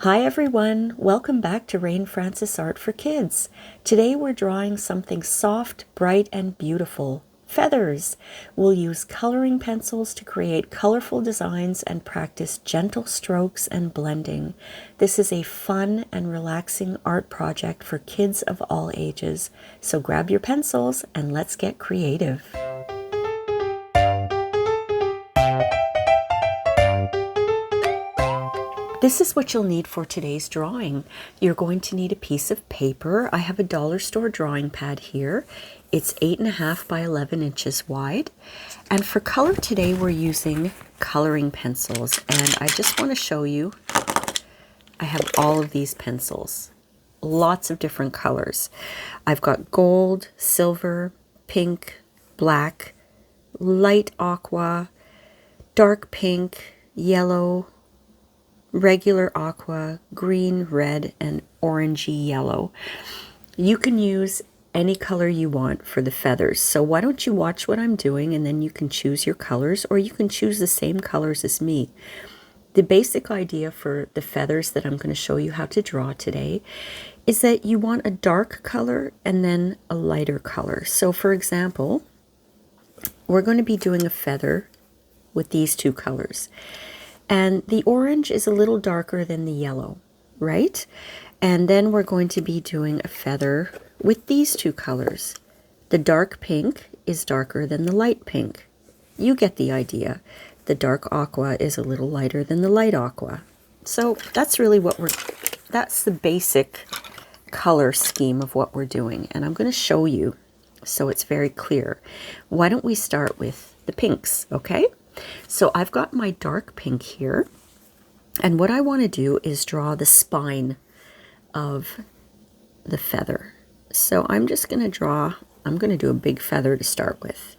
Hi everyone, welcome back to Rain Francis Art for Kids. Today we're drawing something soft, bright, and beautiful. Feathers. We'll use coloring pencils to create colorful designs and practice gentle strokes and blending. This is a fun and relaxing art project for kids of all ages. So grab your pencils and let's get creative. This is what you'll need for today's drawing. You're going to need a piece of paper. I have a dollar store drawing pad here. It's 8.5 by 11 inches wide. And for color today, we're using coloring pencils. And I just want to show you, I have all of these pencils. Lots of different colors. I've got gold, silver, pink, black, light aqua, dark pink, yellow, regular aqua, green, red, and orangey yellow. You can use any color you want for the feathers. So why don't you watch what I'm doing and then you can choose your colors, or you can choose the same colors as me. The basic idea for the feathers that I'm going to show you how to draw today is that you want a dark color and then a lighter color. So for example, we're going to be doing a feather with these two colors. And the orange is a little darker than the yellow, right? And then we're going to be doing a feather with these two colors. The dark pink is darker than the light pink. You get the idea. The dark aqua is a little lighter than the light aqua. So that's really that's the basic color scheme of what we're doing. And I'm going to show you so it's very clear. Why don't we start with the pinks, okay? So I've got my dark pink here, and what I want to do is draw the spine of the feather. So I'm just going to do a big feather to start with.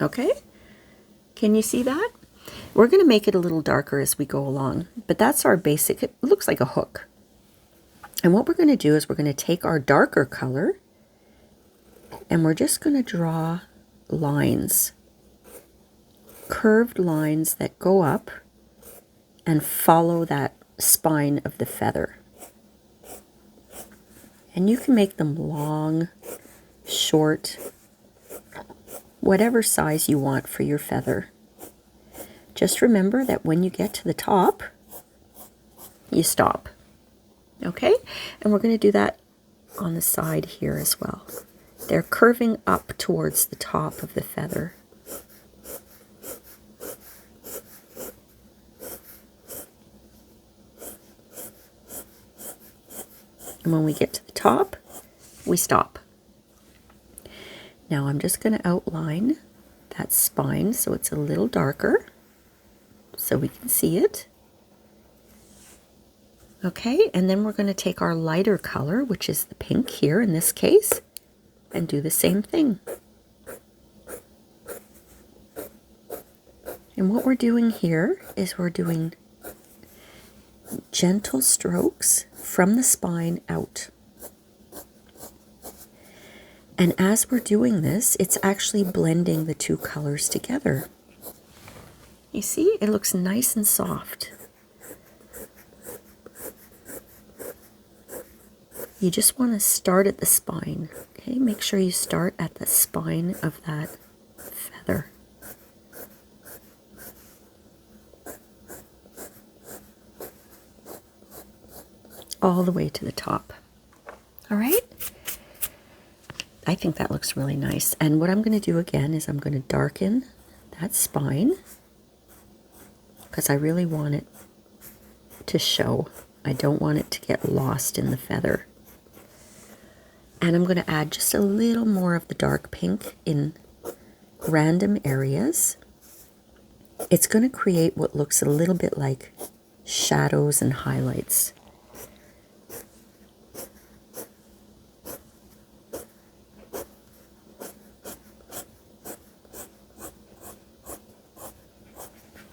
Okay? Can you see that? We're going to make it a little darker as we go along, but that's our basic. It looks like a hook. And what we're going to do is we're going to take our darker color and we're just going to draw lines. Curved lines that go up and follow that spine of the feather. And you can make them long, short, whatever size you want for your feather. Just remember that when you get to the top, you stop. Okay? And we're going to do that on the side here as well. They're curving up towards the top of the feather. And when we get to the top, we stop. Now I'm just going to outline that spine so it's a little darker so we can see it. Okay, and then we're going to take our lighter color, which is the pink here in this case, and do the same thing. And what we're doing here is we're doing gentle strokes from the spine out. And as we're doing this, it's actually blending the two colors together. You see, it looks nice and soft. You just want to start at the spine. Okay, make sure you start at the spine of that feather. All the way to the top. All right? I think that looks really nice. And what I'm going to do again is I'm going to darken that spine because I really want it to show. I don't want it to get lost in the feather. And I'm going to add just a little more of the dark pink in random areas. It's going to create what looks a little bit like shadows and highlights.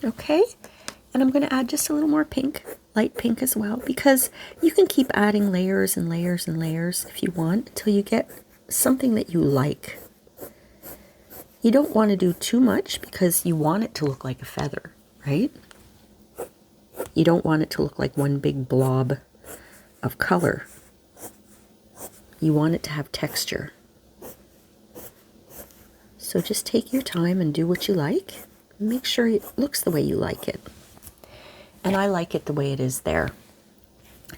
Okay, and I'm going to add just a little more pink, light pink as well, because you can keep adding layers and layers and layers if you want until you get something that you like. You don't want to do too much because you want it to look like a feather, right? You don't want it to look like one big blob of color. You want it to have texture. So just take your time and do what you like. Make sure it looks the way you like it. And I like it the way it is there.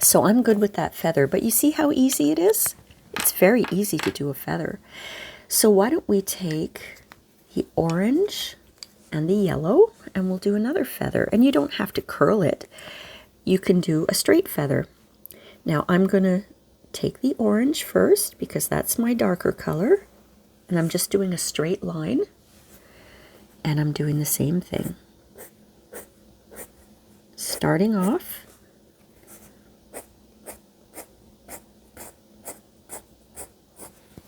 So I'm good with that feather, but you see how easy it is? It's very easy to do a feather. So why don't we take the orange and the yellow and we'll do another feather. And you don't have to curl it. You can do a straight feather. Now I'm going to take the orange first because that's my darker color. And I'm just doing a straight line. And I'm doing the same thing. Starting off.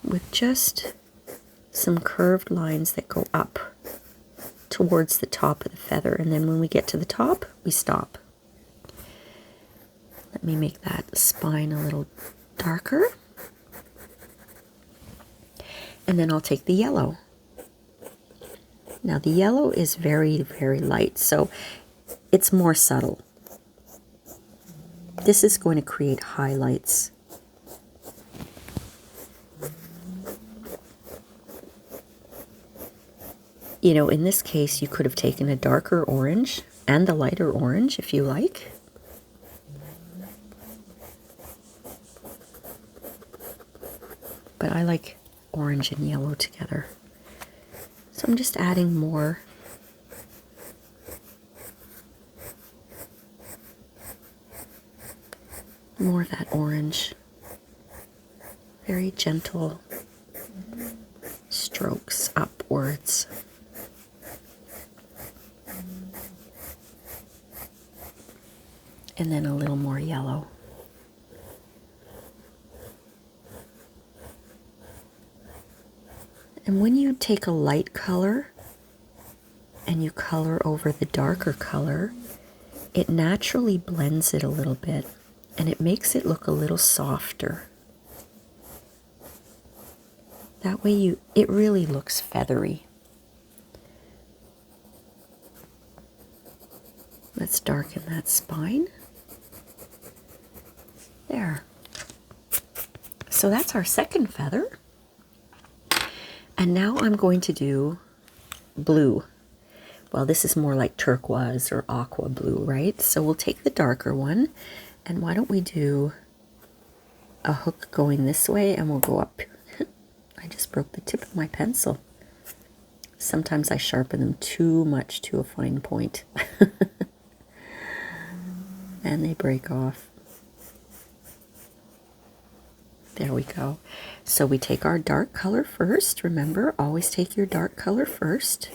With just some curved lines that go up towards the top of the feather. And then when we get to the top, we stop. Let me make that spine a little darker. And then I'll take the yellow. Now the yellow is very, very light, so it's more subtle. This is going to create highlights. You know, in this case, you could have taken a darker orange and a lighter orange if you like. But I like orange and yellow together. So I'm just adding more. More of that orange. Very gentle strokes upwards. And then a little more yellow. And when you take a light color and you color over the darker color, it naturally blends it a little bit and it makes it look a little softer. That way it really looks feathery. Let's darken that spine. There. So that's our second feather. And now I'm going to do blue. Well, this is more like turquoise or aqua blue, right? So we'll take the darker one, and why don't we do a hook going this way, and we'll go up. I just broke the tip of my pencil. Sometimes I sharpen them too much to a fine point. And they break off. There we go. So we take our dark color first. Remember, always take your dark color first.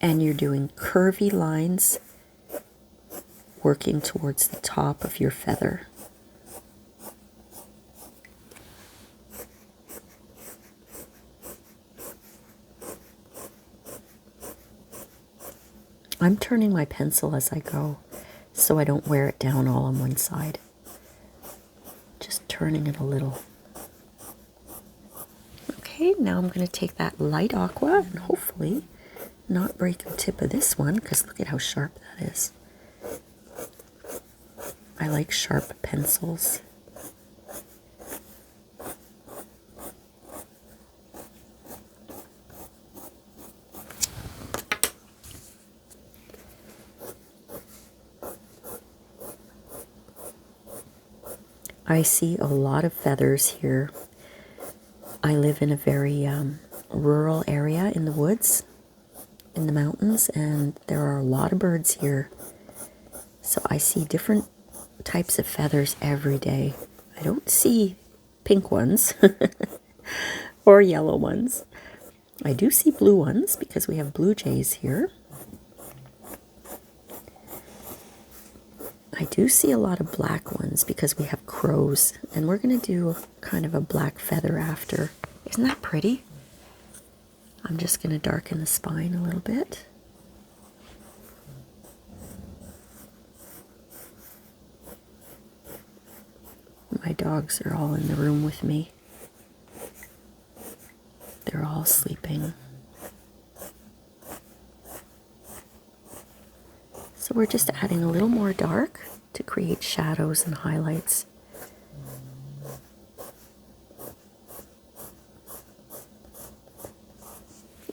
And you're doing curvy lines working towards the top of your feather. I'm turning my pencil as I go, so I don't wear it down all on one side. Just turning it a little. Okay, now I'm going to take that light aqua and hopefully not break the tip of this one, because look at how sharp that is. I like sharp pencils. I see a lot of feathers here. I live in a very rural area in the woods, in the mountains, and there are a lot of birds here. So I see different types of feathers every day. I don't see pink ones or yellow ones. I do see blue ones because we have blue jays here. I do see a lot of black ones because we have crows, and we're going to do kind of a black feather after. Isn't that pretty? I'm just going to darken the spine a little bit. My dogs are all in the room with me. They're all sleeping. So we're just adding a little more dark to create shadows and highlights.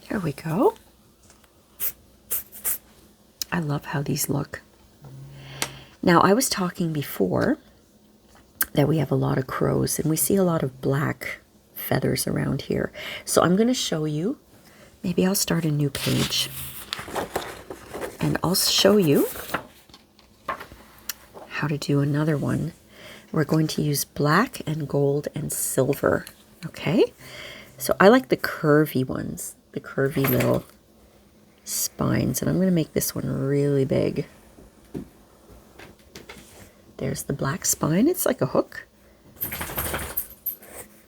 There we go. I love how these look. Now, I was talking before that we have a lot of crows and we see a lot of black feathers around here. So I'm going to show you, maybe I'll start a new page and I'll show you how to do another one. We're going to use black and gold and silver, okay? So I like the curvy ones, the curvy little spines, and I'm going to make this one really big. There's the black spine. It's like a hook.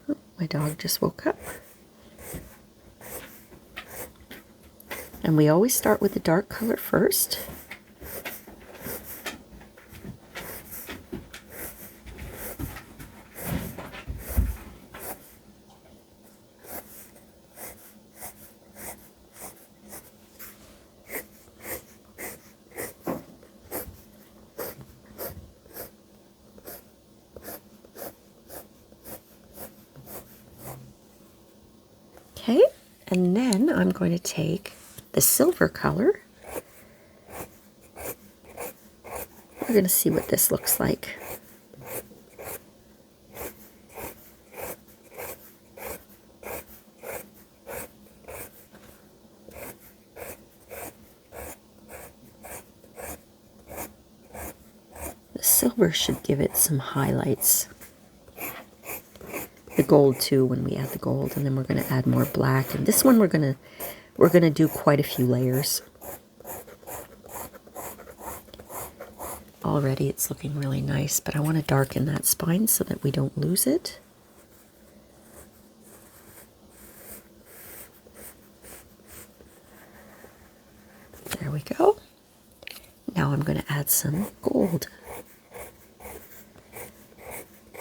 Oh, my dog just woke up. And we always start with the dark color first. Okay, and then I'm going to take the silver color. We're going to see what this looks like. The silver should give it some highlights. The gold too when we add the gold, and then we're going to add more black. And this one we're going to do quite a few layers. Already it's looking really nice, but I want to darken that spine so that we don't lose it. There we go. Now I'm going to add some gold.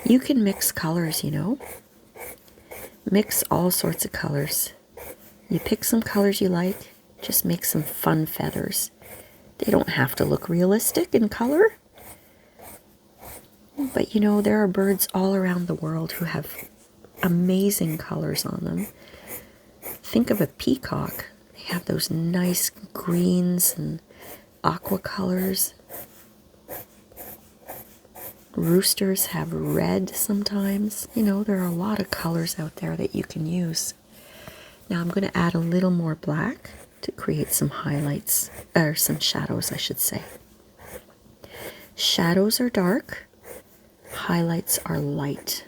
You can mix colors, you know. Mix all sorts of colors. You pick some colors you like, just make some fun feathers. They don't have to look realistic in color. But you know, there are birds all around the world who have amazing colors on them. Think of a peacock. They have those nice greens and aqua colors. Roosters have red sometimes. You know, there are a lot of colors out there that you can use. Now I'm going to add a little more black to create some highlights, or some shadows, I should say. Shadows are dark, highlights are light.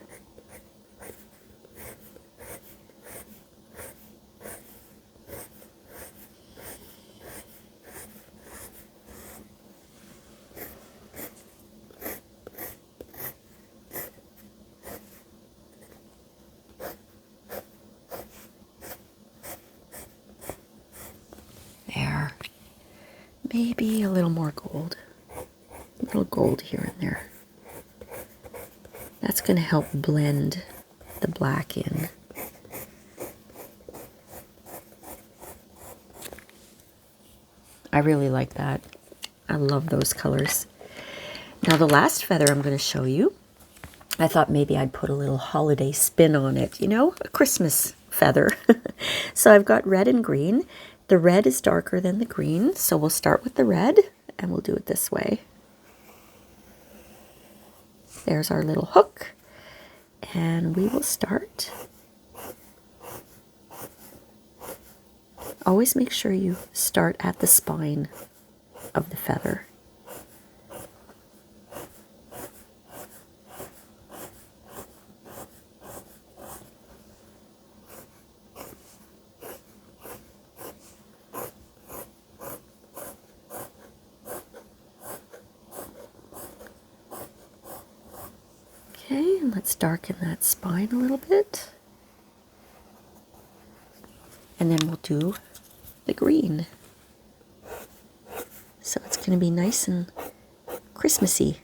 There. Maybe a little more gold. A little gold here and there. That's going to help blend the black in. I really like that. I love those colors. Now the last feather I'm going to show you, I thought maybe I'd put a little holiday spin on it, you know, a Christmas feather. So I've got red and green. The red is darker than the green, so we'll start with the red and we'll do it this way. There's our little hook, and we will start. Always make sure you start at the spine of the feather. Okay, and let's darken that spine a little bit. And then we'll do the green. So it's going to be nice and Christmassy.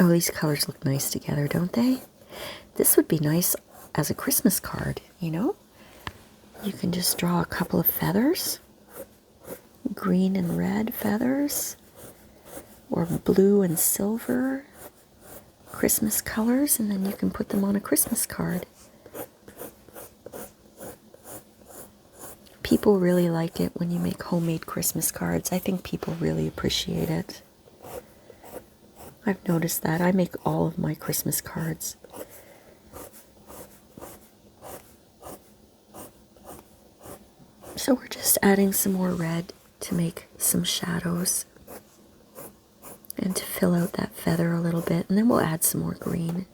Oh, these colors look nice together, don't they? This would be nice as a Christmas card, you know? You can just draw a couple of feathers, green and red feathers, or blue and silver Christmas colors, and then you can put them on a Christmas card. People really like it when you make homemade Christmas cards. I think people really appreciate it. I've noticed that. I make all of my Christmas cards. So we're just adding some more red to make some shadows and to fill out that feather a little bit, and then we'll add some more green.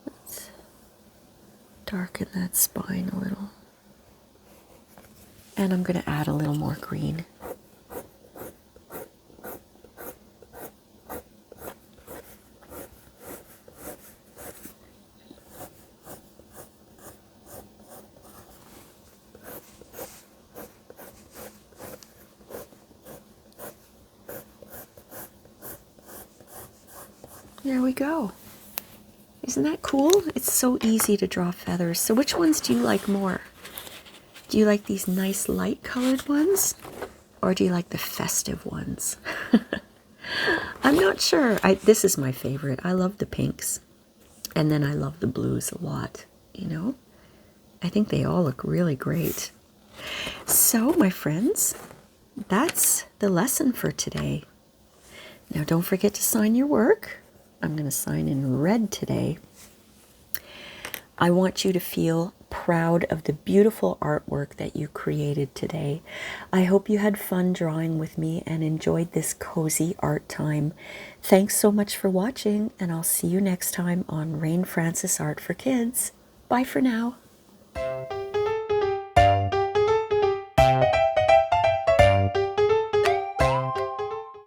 Let's darken that spine a little. And I'm going to add a little more green. There we go. Isn't that cool? It's so easy to draw feathers. So which ones do you like more? Do you like these nice light colored ones? Or do you like the festive ones? I'm not sure. This is my favorite. I love the pinks. And then I love the blues a lot, you know? I think they all look really great. So, my friends, that's the lesson for today. Now, don't forget to sign your work. I'm going to sign in red today. I want you to feel proud of the beautiful artwork that you created today. I hope you had fun drawing with me and enjoyed this cozy art time. Thanks so much for watching, and I'll see you next time on Rain Francis Art for Kids. Bye for now.